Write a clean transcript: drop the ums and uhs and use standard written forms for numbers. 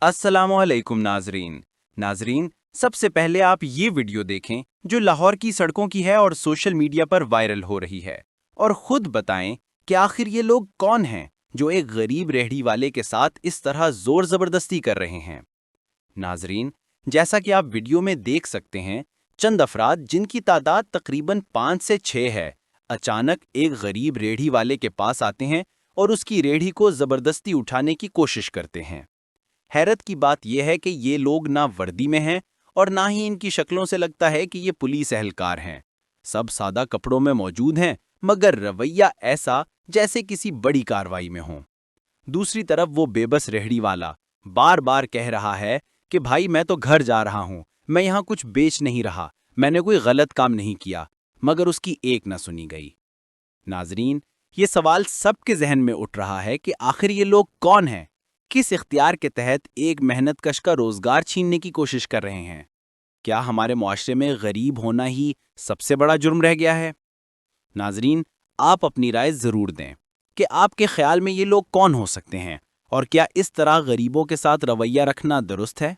अस्सलामुअलैकुम नाजरीन। नाजरीन, सबसे पहले आप ये वीडियो देखें जो लाहौर की सड़कों की है और सोशल मीडिया पर वायरल हो रही है, और खुद बताएं कि आखिर ये लोग कौन हैं जो एक गरीब रेहड़ी वाले के साथ इस तरह जोर जबरदस्ती कर रहे हैं। नाजरीन, जैसा कि आप वीडियो में देख सकते हैं, चंद अफराद जिनकी तादाद तकरीबन 5 से 6 है, अचानक एक गरीब रेहड़ी वाले के पास आते हैं और उसकी रेहड़ी को जबरदस्ती उठाने की कोशिश करते हैं। हैरत की बात यह है कि ये लोग ना वर्दी में हैं और ना ही इनकी शक्लों से लगता है कि ये पुलिस एहलकार हैं। सब सादा कपड़ों में मौजूद हैं, मगर रवैया ऐसा जैसे किसी बड़ी कार्रवाई में हो। दूसरी तरफ वो बेबस रेहड़ी वाला बार बार कह रहा है कि भाई मैं तो घर जा रहा हूँ, मैं यहाँ कुछ बेच नहीं रहा, मैंने कोई गलत काम नहीं किया, मगर उसकी एक न सुनी गई। नाजरीन, ये सवाल सबके जहन में उठ रहा है कि आखिर ये लोग कौन हैं, किस इख्तियार के तहत एक मेहनतकश का रोजगार छीनने की कोशिश कर रहे हैं। क्या हमारे मुआशरे में गरीब होना ही सबसे बड़ा जुर्म रह गया है? नाजरीन, आप अपनी राय जरूर दें कि आपके ख्याल में ये लोग कौन हो सकते हैं और क्या इस तरह गरीबों के साथ रवैया रखना दुरुस्त है।